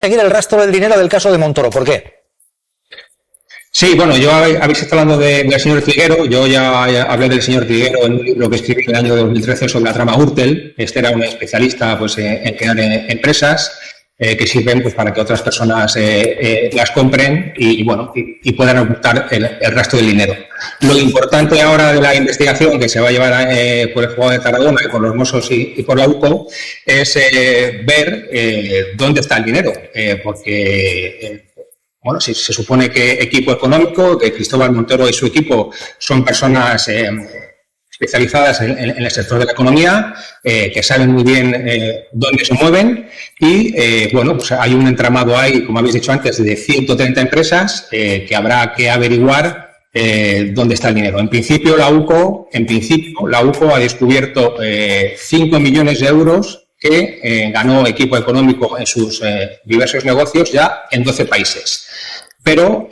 seguir el rastro del dinero del caso de Montoro. ¿Por qué? Sí, bueno, yo habéis estado hablando del señor Triguero. Yo ya hablé del señor Triguero en un libro que escribí en el año 2013 sobre la trama Gürtel. Este era un especialista pues, en crear empresas que sirven pues, para que otras personas las compren y puedan ocultar el resto del dinero. Lo importante ahora de la investigación que se va a llevar por el juzgado de Tarragona y por los Mossos y por la UCO es ver dónde está el dinero, porque bueno, se supone que equipo económico, que Cristóbal Montoro y su equipo son personas especializadas en el sector de la economía, que saben muy bien dónde se mueven y, bueno, pues hay un entramado ahí, como habéis dicho antes, de 130 empresas que habrá que averiguar dónde está el dinero. En principio, la UCO ha descubierto 5 millones de euros que ganó equipo económico en sus diversos negocios ya en 12 países. Pero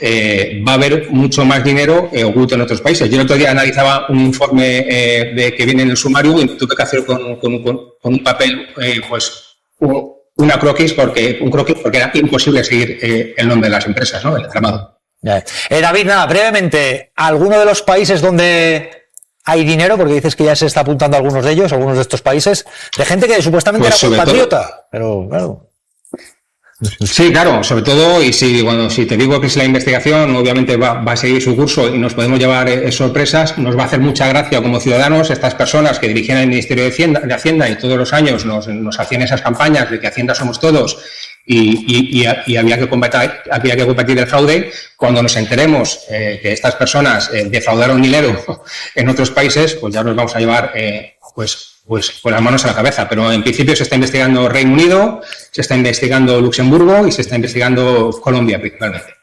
va a haber mucho más dinero oculto en otros países. Yo el otro día analizaba un informe que viene en el sumario y tuve que hacer con un papel una croquis porque era imposible seguir el nombre de las empresas, ¿no? El entramado. David, nada, brevemente, ¿alguno de los países donde hay dinero, porque dices que ya se está apuntando a algunos de ellos, algunos de estos países, de gente que supuestamente pues era compatriota, pero claro. Sí, claro, sobre todo, y si te digo que es la investigación, obviamente va a seguir su curso y nos podemos llevar sorpresas, nos va a hacer mucha gracia como ciudadanos estas personas que dirigían el Ministerio de Hacienda y todos los años nos hacían esas campañas de que Hacienda somos todos y había que combatir el fraude. Cuando nos enteremos que estas personas defraudaron dinero en otros países, pues ya nos vamos a llevar pues con las manos a la cabeza. Pero en principio se está investigando Reino Unido, se está investigando Luxemburgo y se está investigando Colombia principalmente.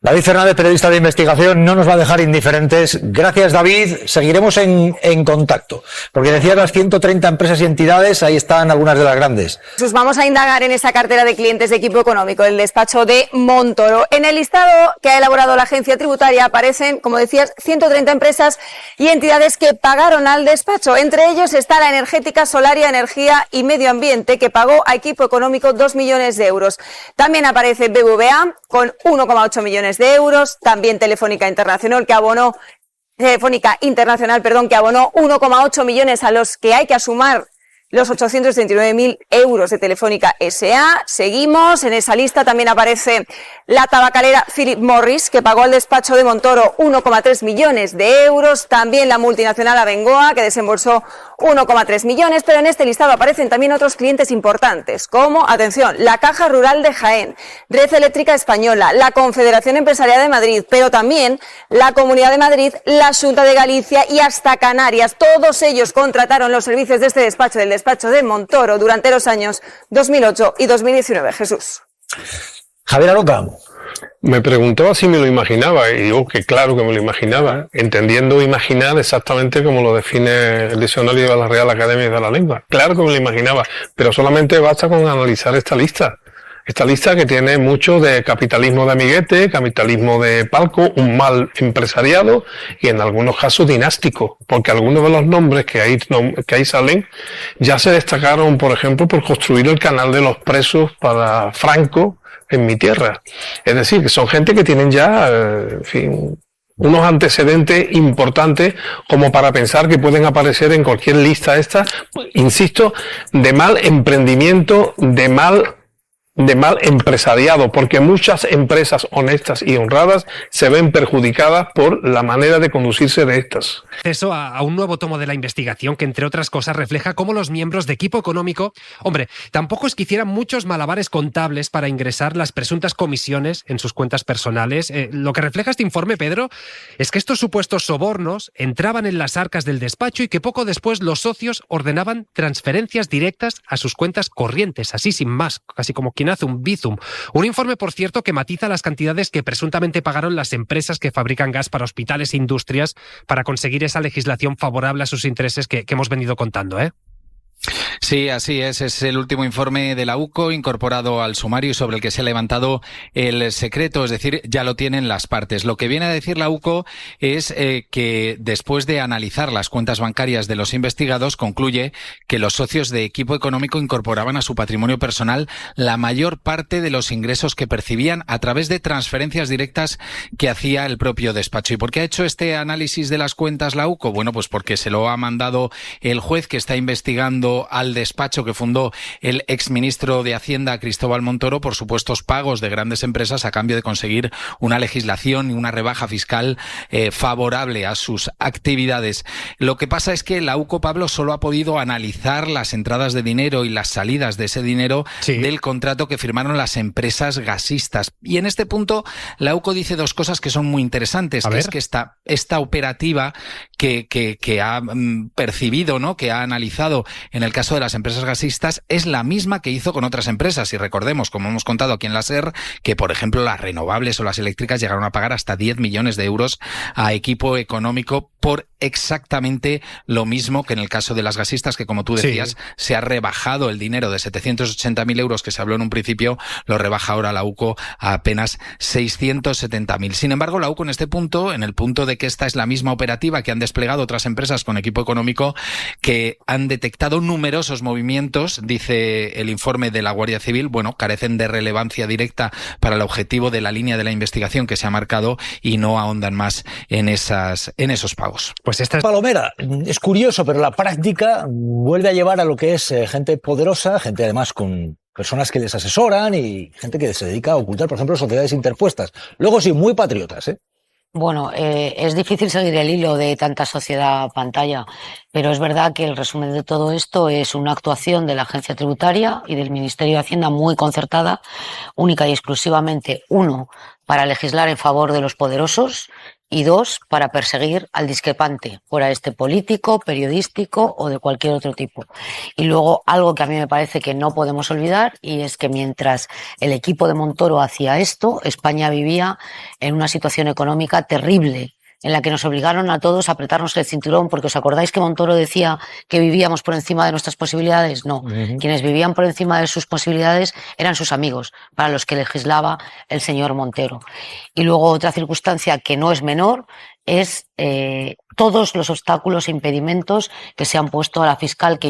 David Fernández, periodista de investigación, no nos va a dejar indiferentes. Gracias, David. Seguiremos en contacto. Porque decías las 130 empresas y entidades, ahí están algunas de las grandes. Pues vamos a indagar en esa cartera de clientes de equipo económico, el despacho de Montoro. En el listado que ha elaborado la agencia tributaria aparecen, como decías, 130 empresas y entidades que pagaron al despacho. Entre ellos está la energética Solaria Energía y Medio Ambiente, que pagó a equipo económico 2 millones de euros. También aparece BBVA con 1,8 millones de euros, también Telefónica Internacional que abonó 1,8 millones a los que hay que sumar los 839.000 euros de Telefónica S.A. Seguimos, en esa lista también aparece la tabacalera Philip Morris, que pagó al despacho de Montoro 1,3 millones de euros, también la multinacional Abengoa, que desembolsó 1,3 millones, pero en este listado aparecen también otros clientes importantes, como, atención, la Caja Rural de Jaén, Red Eléctrica Española, la Confederación Empresarial de Madrid, pero también la Comunidad de Madrid, la Xunta de Galicia y hasta Canarias. Todos ellos contrataron los servicios de este despacho, del despacho de Montoro, durante los años 2008 y 2019. Jesús. Javier Aroca. Me preguntaba si me lo imaginaba, y digo que claro que me lo imaginaba, entendiendo imaginar exactamente como lo define el diccionario de la Real Academia de la Lengua. Claro que me lo imaginaba, pero solamente basta con analizar esta lista. Esta lista que tiene mucho de capitalismo de amiguete, capitalismo de palco, un mal empresariado y en algunos casos dinástico, porque algunos de los nombres que ahí salen ya se destacaron, por ejemplo, por construir el canal de los presos para Franco en mi tierra. Es decir, que son gente que tienen ya, en fin, unos antecedentes importantes como para pensar que pueden aparecer en cualquier lista esta, insisto, de mal emprendimiento, de mal empresariado, porque muchas empresas honestas y honradas se ven perjudicadas por la manera de conducirse de estas. Acceso a un nuevo tomo de la investigación que, entre otras cosas, refleja cómo los miembros de equipo económico, hombre, tampoco es que hicieran muchos malabares contables para ingresar las presuntas comisiones en sus cuentas personales. Lo que refleja este informe, Pedro, es que estos supuestos sobornos entraban en las arcas del despacho y que poco después los socios ordenaban transferencias directas a sus cuentas corrientes, así sin más, casi como quien hace un bizum. Un informe, por cierto, que matiza las cantidades que presuntamente pagaron las empresas que fabrican gas para hospitales e industrias para conseguir esa legislación favorable a sus intereses que hemos venido contando, ¿eh? Sí, así es el último informe de la UCO incorporado al sumario y sobre el que se ha levantado el secreto, es decir, ya lo tienen las partes. Lo que viene a decir la UCO es que después de analizar las cuentas bancarias de los investigados, concluye que los socios de Equipo Económico incorporaban a su patrimonio personal la mayor parte de los ingresos que percibían a través de transferencias directas que hacía el propio despacho. ¿Y por qué ha hecho este análisis de las cuentas la UCO? Bueno, pues porque se lo ha mandado el juez que está investigando al despacho que fundó el exministro de Hacienda, Cristóbal Montoro, por supuestos pagos de grandes empresas a cambio de conseguir una legislación y una rebaja fiscal favorable a sus actividades. Lo que pasa es que la UCO, Pablo, solo ha podido analizar las entradas de dinero y las salidas de ese dinero del contrato que firmaron las empresas gasistas. Y en este punto la UCO dice dos cosas que son muy interesantes, que es que esta operativa que ha percibido, ¿no?, que ha analizado en el caso de las empresas gasistas es la misma que hizo con otras empresas. Y recordemos, como hemos contado aquí en la SER, que por ejemplo las renovables o las eléctricas llegaron a pagar hasta 10 millones de euros a Equipo Económico por exactamente lo mismo que en el caso de las gasistas, que como tú decías, se ha rebajado el dinero de 780.000 euros que se habló en un principio, lo rebaja ahora la UCO a apenas 670.000. Sin embargo, la UCO en este punto, en el punto de que esta es la misma operativa que han desplegado otras empresas con Equipo Económico, que han detectado numerosos movimientos, dice el informe de la Guardia Civil, bueno, carecen de relevancia directa para el objetivo de la línea de la investigación que se ha marcado y no ahondan más en esos pagos. Pues esta es Palomera. Es curioso, pero la práctica vuelve a llevar a lo que es gente poderosa, gente además con personas que les asesoran y gente que se dedica a ocultar, por ejemplo, sociedades interpuestas. Luego sí, muy patriotas, ¿eh? Bueno, es difícil seguir el hilo de tanta sociedad pantalla, pero es verdad que el resumen de todo esto es una actuación de la Agencia Tributaria y del Ministerio de Hacienda muy concertada, única y exclusivamente, uno, para legislar en favor de los poderosos y dos, para perseguir al discrepante, fuera este político, periodístico o de cualquier otro tipo. Y luego algo que a mí me parece que no podemos olvidar, y es que mientras el equipo de Montoro hacía esto, España vivía en una situación económica terrible, en la que nos obligaron a todos a apretarnos el cinturón, porque ¿os acordáis que Montoro decía que vivíamos por encima de nuestras posibilidades? No, quienes vivían por encima de sus posibilidades eran sus amigos, para los que legislaba el señor Montero. Y luego otra circunstancia que no es menor es todos los obstáculos e impedimentos que se han puesto a la fiscal que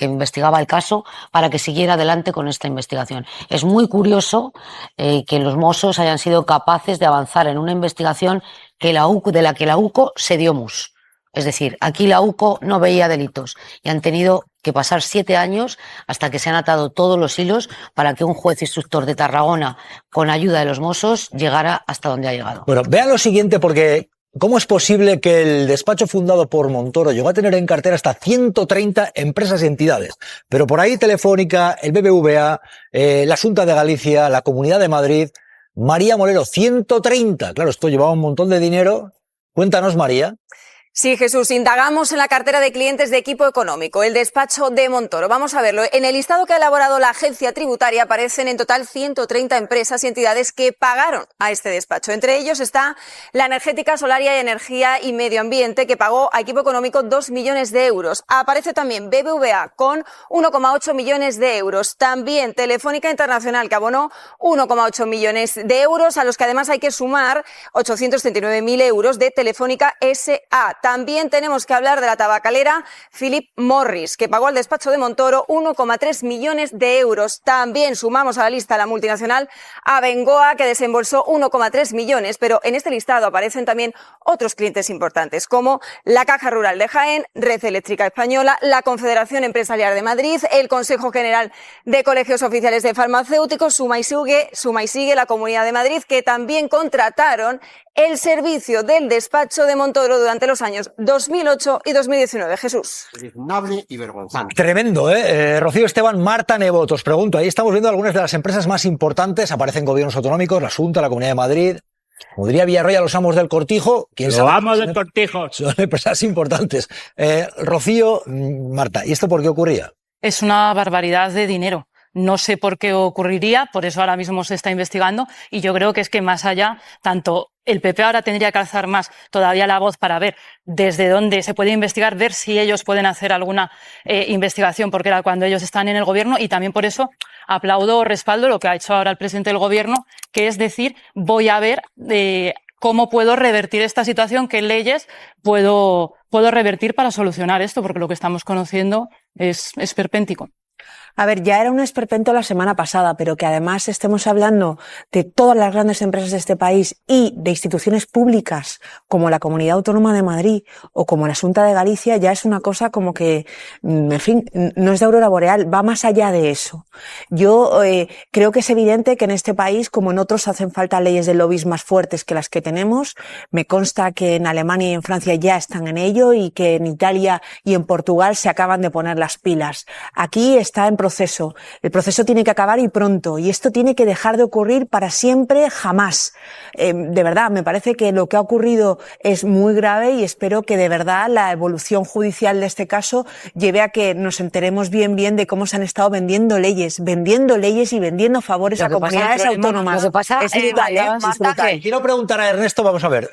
investigaba el caso para que siguiera adelante con esta investigación. Es muy curioso que los Mossos hayan sido capaces de avanzar en una investigación de la que la UCO se dio mus. Es decir, aquí la UCO no veía delitos y han tenido que pasar 7 años hasta que se han atado todos los hilos para que un juez instructor de Tarragona, con ayuda de los Mossos, llegara hasta donde ha llegado. Bueno, vean lo siguiente, porque ¿cómo es posible que el despacho fundado por Montoro llegó a tener en cartera hasta 130 empresas y entidades? Pero por ahí Telefónica, el BBVA, la Xunta de Galicia, la Comunidad de Madrid, María Molero, 130. Claro, esto llevaba un montón de dinero. Cuéntanos, María. Sí, Jesús, indagamos en la cartera de clientes de Equipo Económico, el despacho de Montoro. Vamos a verlo. En el listado que ha elaborado la Agencia Tributaria aparecen en total 130 empresas y entidades que pagaron a este despacho. Entre ellos está la energética Solaria y Energía y Medio Ambiente, que pagó a Equipo Económico 2 millones de euros. Aparece también BBVA con 1,8 millones de euros. También Telefónica Internacional, que abonó 1,8 millones de euros, a los que además hay que sumar 839.000 euros de Telefónica S.A. También tenemos que hablar de la tabacalera Philip Morris, que pagó al despacho de Montoro 1,3 millones de euros. También sumamos a la lista la multinacional Abengoa, que desembolsó 1,3 millones, pero en este listado aparecen también otros clientes importantes, como la Caja Rural de Jaén, Red Eléctrica Española, la Confederación Empresarial de Madrid, el Consejo General de Colegios Oficiales de Farmacéuticos, Suma y Sigue, la Comunidad de Madrid, que también contrataron el servicio del despacho de Montoro durante los años 2008 y 2019. Jesús. Indignable y vergonzante. Tremendo, ¿eh? Rocío Esteban, Marta Nebot, os pregunto, ahí estamos viendo algunas de las empresas más importantes, aparecen gobiernos autonómicos, la Xunta, la Comunidad de Madrid, como diría Villarroya, los amos del cortijo. ¿Quién sabe? Los amos del cortijo. Son empresas importantes. Rocío, Marta, ¿y esto por qué ocurría? Es una barbaridad de dinero. No sé por qué ocurriría, por eso ahora mismo se está investigando, y yo creo que es que más allá, tanto el PP ahora tendría que alzar más todavía la voz para ver desde dónde se puede investigar, ver si ellos pueden hacer alguna investigación, porque era cuando ellos están en el gobierno, y también por eso aplaudo o respaldo lo que ha hecho ahora el presidente del gobierno, que es decir, voy a ver cómo puedo revertir esta situación, qué leyes puedo revertir para solucionar esto, porque lo que estamos conociendo es esperpéntico. A ver, ya era un esperpento la semana pasada, pero que además estemos hablando de todas las grandes empresas de este país y de instituciones públicas como la Comunidad Autónoma de Madrid o como la Xunta de Galicia, ya es una cosa como que, en fin, no es de aurora boreal, va más allá de eso. Yo creo que es evidente que en este país, como en otros, hacen falta leyes de lobbies más fuertes que las que tenemos. Me consta que en Alemania y en Francia ya están en ello y que en Italia y en Portugal se acaban de poner las pilas. Aquí está en proceso. El proceso tiene que acabar y pronto, y esto tiene que dejar de ocurrir para siempre, jamás. De verdad, me parece que lo que ha ocurrido es muy grave y espero que de verdad la evolución judicial de este caso lleve a que nos enteremos bien de cómo se han estado vendiendo leyes y vendiendo favores a comunidades autónomas. Lo que pasa es brutal, es brutal. Quiero preguntar a Ernesto, vamos a ver.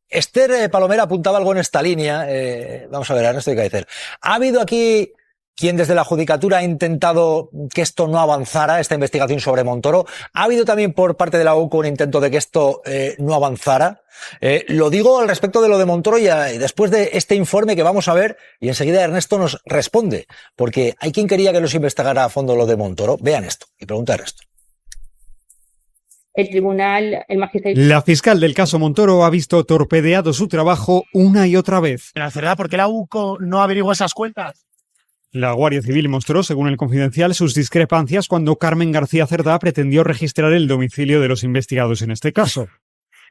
Esther Palomera apuntaba algo en esta línea. Vamos a ver, Ernesto de Kaiser. ¿Ha habido aquí quien desde la Judicatura ha intentado que esto no avanzara, esta investigación sobre Montoro? ¿Ha habido también por parte de la UCO un intento de que esto no avanzara? Lo digo al respecto de lo de Montoro y después de este informe que vamos a ver, y enseguida Ernesto nos responde, porque hay quien quería que nos investigara a fondo lo de Montoro. Vean esto y pregunta a Ernesto. El tribunal, el magistrado... La fiscal del caso Montoro ha visto torpedeado su trabajo una y otra vez. ¿La verdad por qué la UCO no averigua esas cuentas? La Guardia Civil mostró, según el Confidencial, sus discrepancias cuando Carmen García Cerdá pretendió registrar el domicilio de los investigados en este caso.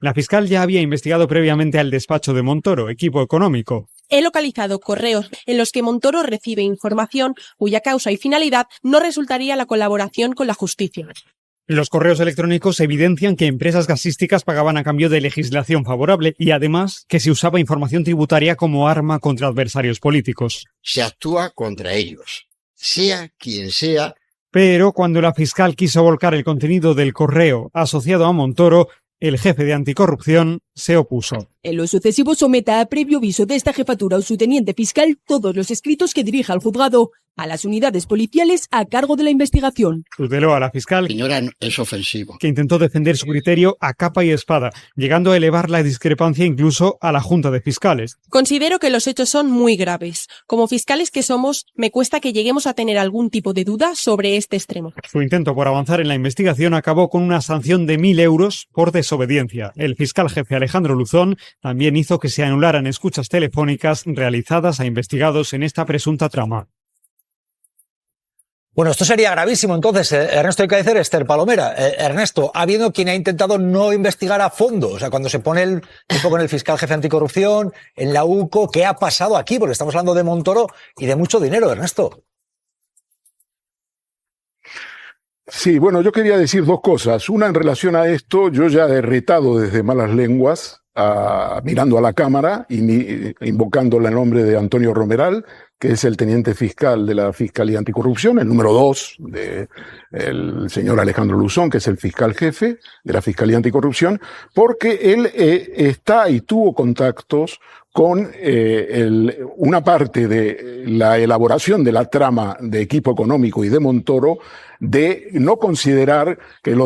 La fiscal ya había investigado previamente al despacho de Montoro, Equipo Económico. He localizado correos en los que Montoro recibe información cuya causa y finalidad no resultaría la colaboración con la justicia. Los correos electrónicos evidencian que empresas gasísticas pagaban a cambio de legislación favorable y además que se usaba información tributaria como arma contra adversarios políticos. Se actúa contra ellos, sea quien sea. Pero cuando la fiscal quiso volcar el contenido del correo asociado a Montoro, el jefe de anticorrupción se opuso. En lo sucesivo someta a previo aviso de esta jefatura o su teniente fiscal todos los escritos que dirija al juzgado a las unidades policiales a cargo de la investigación. Tuteló a la fiscal, Señora, es ofensivo, que intentó defender su criterio a capa y espada, llegando a elevar la discrepancia incluso a la Junta de Fiscales. Considero que los hechos son muy graves. Como fiscales que somos, me cuesta que lleguemos a tener algún tipo de duda sobre este extremo. Su intento por avanzar en la investigación acabó con una sanción de 1.000 euros por desobediencia. El fiscal jefe Alejandro Luzón también hizo que se anularan escuchas telefónicas realizadas a investigados en esta presunta trama. Bueno, esto sería gravísimo. Entonces, Ernesto de Kaiser, Esther Palomera. Ernesto, ha habido quien ha intentado no investigar a fondo. O sea, cuando se pone el tipo con el fiscal jefe anticorrupción, en la UCO, ¿qué ha pasado aquí? Porque estamos hablando de Montoro y de mucho dinero, Ernesto. Sí, bueno, yo quería decir dos cosas. Una, en relación a esto, yo ya he retado desde malas lenguas, mirando a la cámara y invocando el nombre de Antonio Romeral, que es el teniente fiscal de la Fiscalía Anticorrupción, el número 2 del señor Alejandro Luzón, que es el fiscal jefe de la Fiscalía Anticorrupción, porque él está y tuvo contactos con una parte de la elaboración de la trama de Equipo Económico y de Montoro, de no considerar que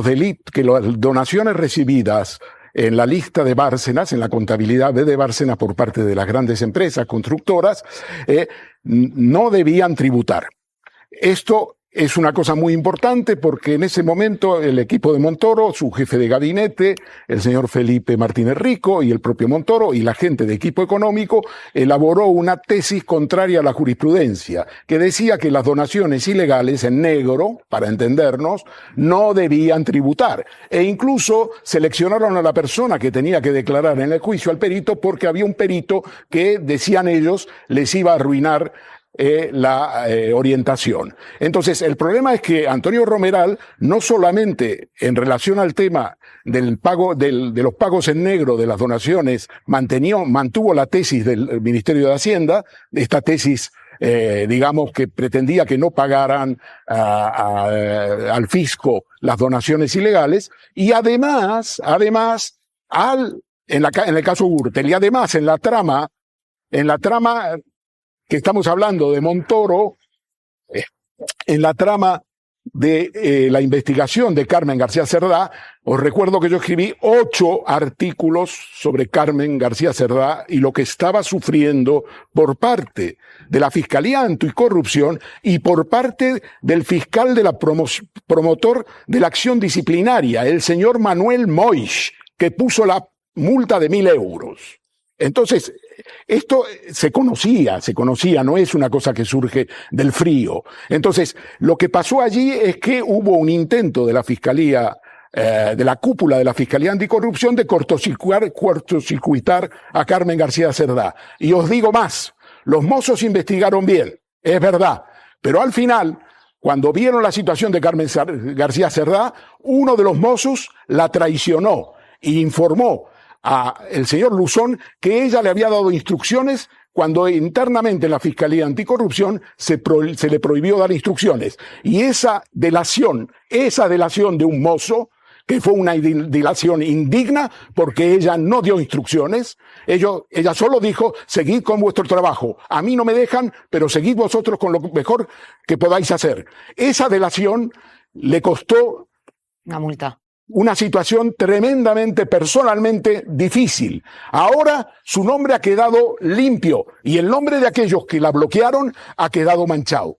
que las donaciones recibidas en la lista de Bárcenas, en la contabilidad de Bárcenas por parte de las grandes empresas constructoras, no debían tributar. Esto es una cosa muy importante porque en ese momento el equipo de Montoro, su jefe de gabinete, el señor Felipe Martínez Rico y el propio Montoro y la gente de Equipo Económico elaboró una tesis contraria a la jurisprudencia que decía que las donaciones ilegales en negro, para entendernos, no debían tributar. E incluso seleccionaron a la persona que tenía que declarar en el juicio al perito porque había un perito que, decían ellos, les iba a arruinar la orientación. Entonces, el problema es que Antonio Romeral, no solamente en relación al tema del pago, de los pagos en negro de las donaciones, mantuvo la tesis del Ministerio de Hacienda, esta tesis digamos que pretendía que no pagaran al fisco las donaciones ilegales, y además, en el caso Gürtel, y además en la trama que estamos hablando de Montoro, en la trama de la investigación de Carmen García Cerdá, os recuerdo que yo escribí 8 artículos sobre Carmen García Cerdá y lo que estaba sufriendo por parte de la Fiscalía Anticorrupción y por parte del fiscal de la promotor de la acción disciplinaria, el señor Manuel Moix, que puso la multa de 1.000 euros. Entonces, esto se conocía, no es una cosa que surge del frío. Entonces, lo que pasó allí es que hubo un intento de la Fiscalía, de la cúpula de la Fiscalía Anticorrupción, de cortocircuitar a Carmen García Cerdá. Y os digo más, los mozos investigaron bien, es verdad, pero al final, cuando vieron la situación de Carmen García Cerdá, uno de los mozos la traicionó e informó a el señor Luzón que ella le había dado instrucciones cuando internamente en la Fiscalía Anticorrupción se le prohibió dar instrucciones. Y esa delación de un mozo, que fue una delación indigna porque ella no dio instrucciones, ella solo dijo, seguid con vuestro trabajo, a mí no me dejan, pero seguid vosotros con lo mejor que podáis hacer. Esa delación le costó una multa. Una situación tremendamente, personalmente difícil. Ahora su nombre ha quedado limpio y el nombre de aquellos que la bloquearon ha quedado manchado.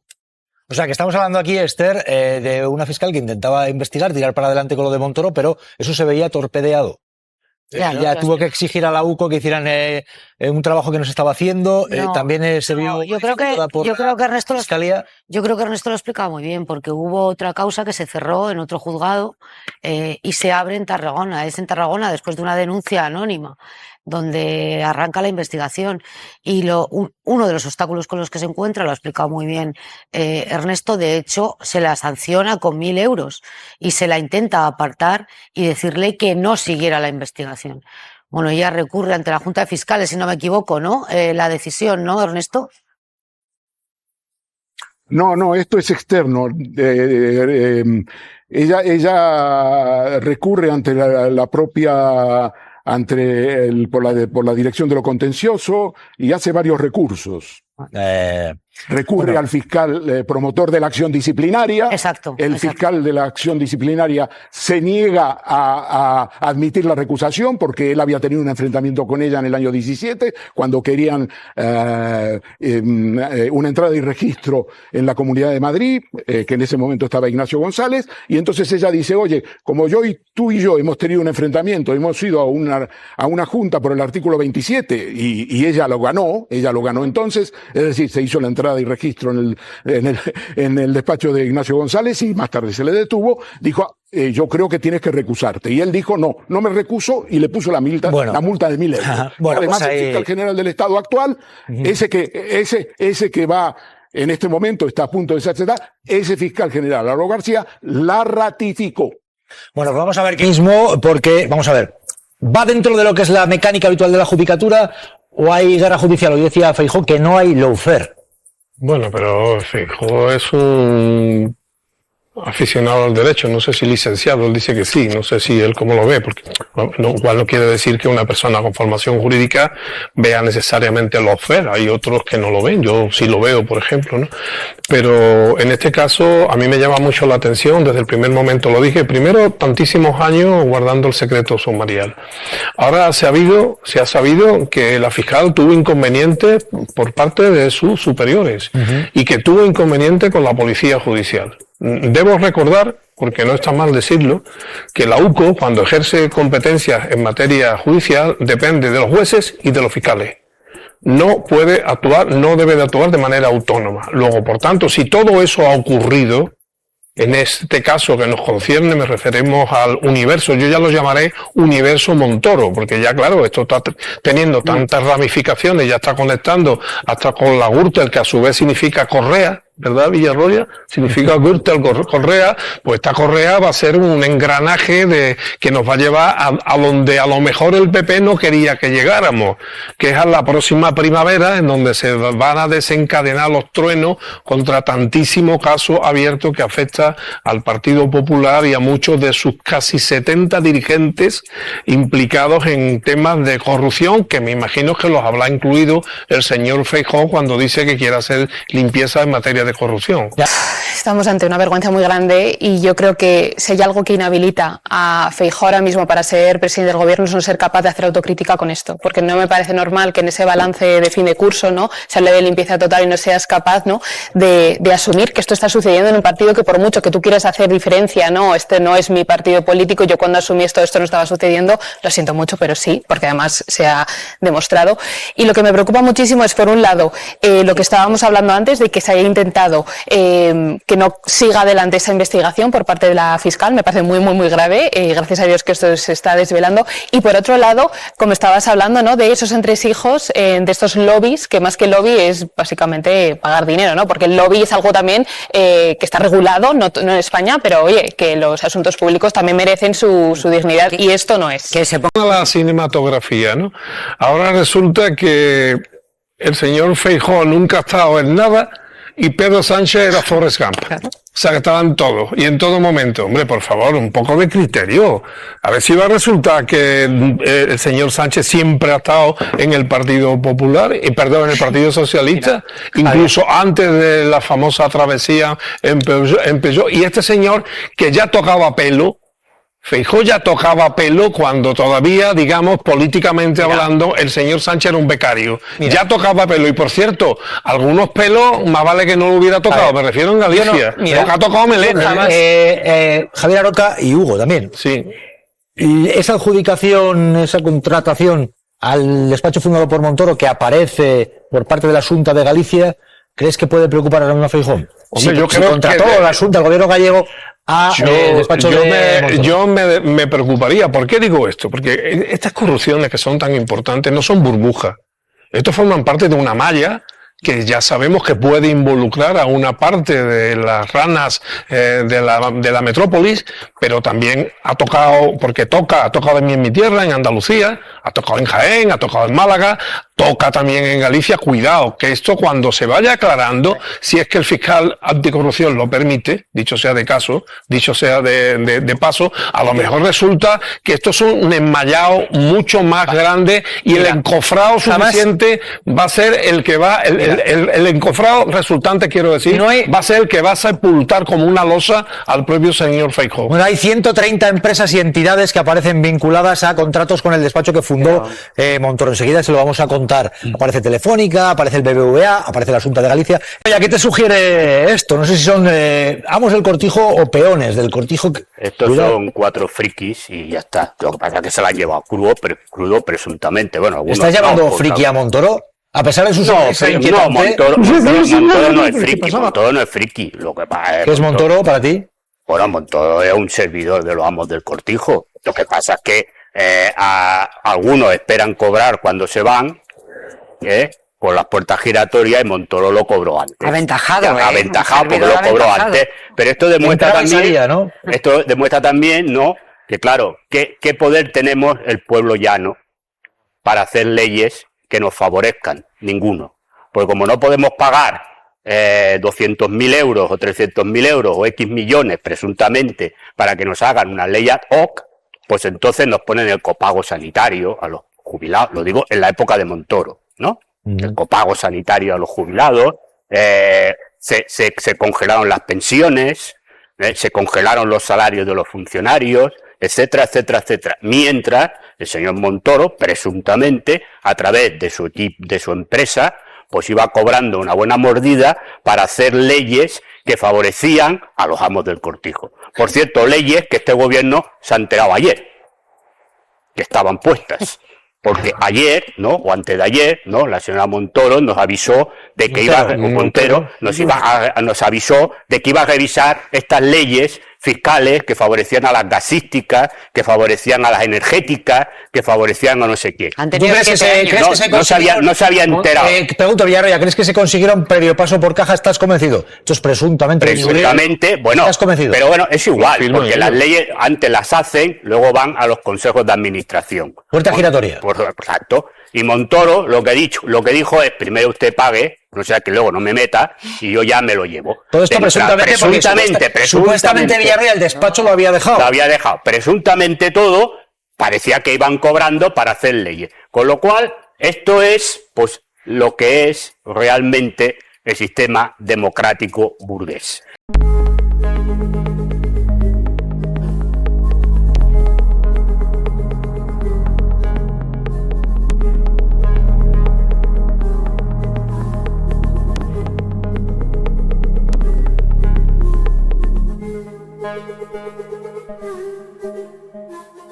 O sea, que estamos hablando aquí, Esther, de una fiscal que intentaba investigar, tirar para adelante con lo de Montoro, pero eso se veía torpedeado. Claro, ya tuvo que exigir a la UCO que hicieran un trabajo que no se estaba haciendo. También se vio. Yo creo que Ernesto lo explicaba muy bien, porque hubo otra causa que se cerró en otro juzgado y se abre en Tarragona. Es en Tarragona después de una denuncia anónima donde arranca la investigación. Y uno de los obstáculos con los que se encuentra, lo ha explicado muy bien Ernesto, de hecho se la sanciona con 1.000 euros y se la intenta apartar y decirle que no siguiera la investigación. Bueno, ella recurre ante la Junta de Fiscales, si no me equivoco, ¿no? La decisión, ¿no, Ernesto? No, esto es externo. Ella recurre ante la propia, por la dirección de lo contencioso y hace varios recursos. Recurre al fiscal promotor de la acción disciplinaria. Exacto. Fiscal de la acción disciplinaria se niega a admitir la recusación porque él había tenido un enfrentamiento con ella en el año 17, cuando querían una entrada y registro en la Comunidad de Madrid, que en ese momento estaba Ignacio González, y entonces ella dice, oye, como tú y yo hemos tenido un enfrentamiento, hemos ido a una junta por el artículo 27 y ella lo ganó entonces, es decir, se hizo la entrada y registro en el despacho de Ignacio González y más tarde se le detuvo, dijo, yo creo que tienes que recusarte. Y él dijo, no me recuso, y le puso la multa de 1.000 euros. Además, el fiscal general del Estado actual, ese que va en este momento, está a punto de ser ese fiscal general, Álvaro García, la ratificó. Bueno, pues vamos a ver qué mismo, porque, vamos a ver, ¿va dentro de lo que es la mecánica habitual de la judicatura o hay guerra judicial? Hoy decía Feijóo que no hay lawfare. Bueno, pero Feijóo es un aficionado al derecho, no sé si licenciado, él dice que sí, no sé si él cómo lo ve, porque igual no quiere decir que una persona con formación jurídica vea necesariamente lawfare, hay otros que no lo ven, yo sí lo veo, por ejemplo, ¿no? Pero en este caso a mí me llama mucho la atención, desde el primer momento lo dije, primero tantísimos años guardando el secreto sumarial. Ahora se ha sabido que la fiscal tuvo inconvenientes por parte de sus superiores y que tuvo inconvenientes con la policía judicial. Debo recordar, porque no está mal decirlo, que la UCO, cuando ejerce competencias en materia judicial, depende de los jueces y de los fiscales. No puede actuar, no debe de actuar de manera autónoma. Luego, por tanto, si todo eso ha ocurrido, en este caso que nos concierne, me referimos al universo, yo ya lo llamaré universo Montoro, porque ya claro, esto está teniendo tantas ramificaciones, ya está conectando hasta con la Gürtel, que a su vez significa correa, ¿verdad, Villarroya? Significa Gürtel Correa, pues esta Correa va a ser un engranaje que nos va a llevar a donde a lo mejor el PP no quería que llegáramos, que es a la próxima primavera, en donde se van a desencadenar los truenos contra tantísimo caso abierto que afecta al Partido Popular y a muchos de sus casi 70 dirigentes implicados en temas de corrupción, que me imagino que los habrá incluido el señor Feijóo cuando dice que quiere hacer limpieza en materia de corrupción. Estamos ante una vergüenza muy grande y yo creo que si hay algo que inhabilita a Feijóo ahora mismo para ser presidente del gobierno es no ser capaz de hacer autocrítica con esto, porque no me parece normal que en ese balance de fin de curso, ¿no?, se hable de limpieza total y no seas capaz, ¿no?, de asumir que esto está sucediendo en un partido que por mucho que tú quieras hacer diferencia, no, este no es mi partido político, yo cuando asumí esto no estaba sucediendo, lo siento mucho, pero sí, porque además se ha demostrado. Y lo que me preocupa muchísimo es, por un lado, lo que estábamos hablando antes de que se haya intentado que no siga adelante esa investigación por parte de la fiscal, me parece muy, muy, muy grave, gracias a Dios que esto se está desvelando. Y por otro lado, como estabas hablando, ¿no?, de esos entresijos, de estos lobbies, que más que lobby es básicamente pagar dinero, ¿no?, porque el lobby es algo también que está regulado, no en España, pero oye, que los asuntos públicos también merecen su dignidad y esto no es. Que se ponga la cinematografía, ¿no? Ahora resulta que el señor Feijóo nunca ha estado en nada y Pedro Sánchez era Forrest Gump. O sea, que estaban todos y en todo momento. Hombre, por favor, un poco de criterio. A ver si va a resultar que el señor Sánchez siempre ha estado en el Partido Popular, en el Partido Socialista, incluso antes de la famosa travesía en Peugeot. Y este señor que ya tocaba pelo, Feijóo ya tocaba pelo cuando todavía, digamos, políticamente hablando, el señor Sánchez era un becario. Ya tocaba pelo. Y por cierto, algunos pelos más vale que no lo hubiera tocado. Me refiero en Galicia. Lo que ha tocado melena. Javier Aroca y Hugo también. Sí. Y esa adjudicación, esa contratación al despacho fundado por Montoro que aparece por parte de la Xunta de Galicia, ¿crees que puede preocupar a la Feijóo? Hombre, yo si creo contrató que la Xunta, el gobierno gallego, yo me preocuparía. ¿Por qué digo esto? Porque estas corrupciones que son tan importantes no son burbujas. Estos forman parte de una malla que ya sabemos que puede involucrar a una parte de las ranas de la metrópolis, pero también ha tocado, porque ha tocado en mi tierra, en Andalucía, ha tocado en Jaén, ha tocado en Málaga, toca también en Galicia. Cuidado, que esto cuando se vaya aclarando, si es que el fiscal anticorrupción lo permite, dicho sea de caso, dicho sea de paso, a lo mejor resulta que esto es un enmallado mucho más grande y el encofrado suficiente va a ser el que va, el encofrado resultante, quiero decir, va a ser el que va a sepultar como una losa al propio señor Feijóo. Bueno, hay 130 empresas y entidades que aparecen vinculadas a contratos con el despacho que fundó Montoro. Enseguida se lo vamos a contar. Aparece Telefónica, aparece el BBVA, aparece la Xunta de Galicia. Oye, ¿a qué te sugiere esto? No sé si son amos del cortijo o peones del cortijo. Estos son 4 frikis y ya está. Lo que pasa es que se la han llevado crudo presuntamente. Bueno, ¿estás llamando friki a Montoro? A pesar de su sonrisa inquietante. Montoro no es friki. Montoro no es friki. Lo que pasa es ¿qué es Montoro para ti? Bueno, Montoro es un servidor de los amos del cortijo. Lo que pasa es que algunos esperan cobrar cuando se van, por las puertas giratorias, y Montoro lo cobró antes. Aventajado, Aventajado, porque lo cobró antes. Pero esto demuestra también, esto demuestra también, ¿no?, que claro, ¿qué poder tenemos el pueblo llano para hacer leyes que nos favorezcan? Ninguno. Porque como no podemos pagar 200.000 euros o 300.000 euros o X millones presuntamente para que nos hagan una ley ad hoc, pues entonces nos ponen el copago sanitario a los jubilados. Lo digo en la época de Montoro, ¿no? El copago sanitario a los jubilados, se congelaron las pensiones, se congelaron los salarios de los funcionarios, etcétera, etcétera, etcétera. Mientras el señor Montoro, presuntamente, a través de su empresa, pues iba cobrando una buena mordida para hacer leyes que favorecían a los amos del cortijo. Por cierto, leyes que este gobierno se ha enterado ayer, que estaban puestas. Porque ayer, ¿no?, o antes de ayer, ¿no?, la señora Montoro nos avisó de que nos avisó de que iba a revisar estas leyes fiscales que favorecían a las gasísticas, que favorecían a las energéticas, que favorecían a no sé quién. No se había enterado. Pregunto, Villarroya, ¿crees que se consiguieron previo paso por caja? ¿Estás convencido? Esto es presuntamente. Presuntamente, bueno, ¿estás convencido? Pero bueno, es igual, porque las leyes antes las hacen, luego van a los consejos de administración. Puerta giratoria. Exacto. Y Montoro lo que dijo es, primero usted pague, no sea que luego no me meta, y yo ya me lo llevo. Todo esto presuntamente, supuestamente Villarroya el despacho lo había dejado. Lo había dejado. Presuntamente todo parecía que iban cobrando para hacer leyes. Con lo cual, esto es, pues, lo que es realmente el sistema democrático burgués.